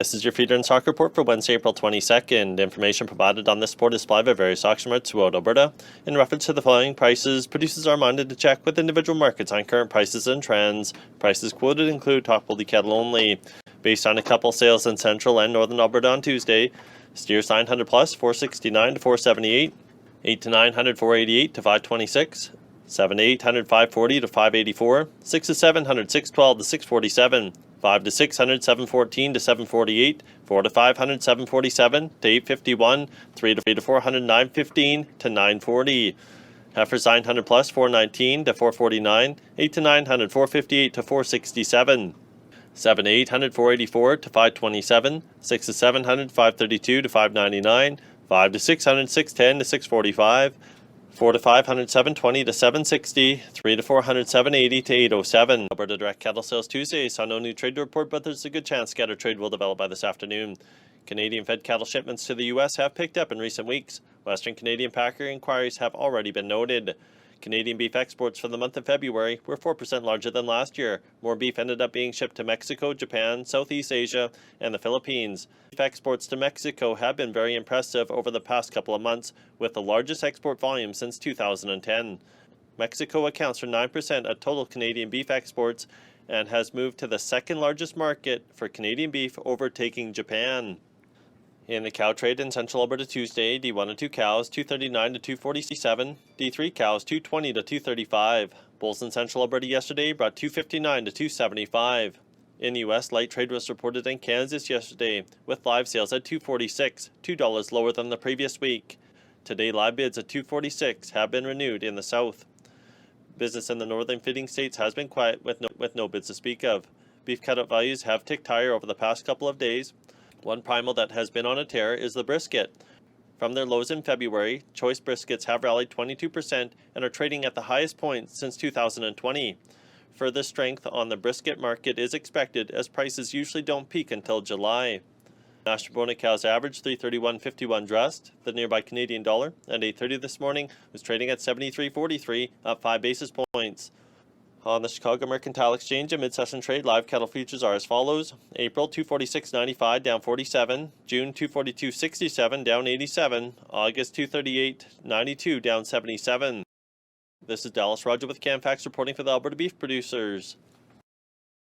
This is your feeder and stock report for Wednesday, April 22nd. Information provided on this report is supplied by various auction routes throughout Alberta. In reference to the following prices, producers are reminded to check with individual markets on current prices and trends. Prices quoted include top quality cattle only. Based on a couple sales in central and northern Alberta on Tuesday, steers 900 plus 469 to 478, 8 to 900 488 to 526, 7 to 800 540 to 584, 6 to 700 612 to 647. 5 to 600, 714 to 748, 4 to 500, 747 to 851, 3 to 400, 915 to 940. Heifers 900 plus, 419 to 449, 8 to 900, 458 to 467. 7 to 800, 484 to 527, 6 to 700, 532 to 599, 5 to 600, 610 to 645, 4 to 500, 720 to 760, 3 to 400, 780 to 807. Alberta direct cattle sales Tuesday saw no new trade report, but there's a good chance scatter trade will develop by this afternoon. Canadian fed cattle shipments to the U.S. have picked up in recent weeks. Western Canadian packer inquiries have already been noted. Canadian beef exports for the month of February were 4% larger than last year. More beef ended up being shipped to Mexico, Japan, Southeast Asia, and the Philippines. Beef exports to Mexico have been very impressive over the past couple of months, with the largest export volume since 2010. Mexico accounts for 9% of total Canadian beef exports and has moved to the second largest market for Canadian beef, overtaking Japan. In the cow trade in Central Alberta Tuesday, D1 and 2 cows 239 to 247, D3 cows 220 to 235. Bulls in Central Alberta yesterday brought 259 to 275. In the U.S., light trade was reported in Kansas yesterday, with live sales at 246, $2 lower than the previous week. Today, live bids at 246 have been renewed in the South. Business in the northern feeding states has been quiet with no bids to speak of. Beef cutout values have ticked higher over the past couple of days. One primal that has been on a tear is the brisket. From their lows in February, choice briskets have rallied 22% and are trading at the highest point since 2020. Further strength on the brisket market is expected, as prices usually don't peak until July. National Bona cows averaged 331.51 dressed. The nearby Canadian dollar at 8:30 this morning was trading at 73.43, up 5 basis points. On the Chicago Mercantile Exchange, a mid-session trade, live cattle futures are as follows. April 246.95 down 47, June 242.67 down 87, August 238.92 down 77. This is Dallas Rodger with Canfax reporting for the Alberta beef producers.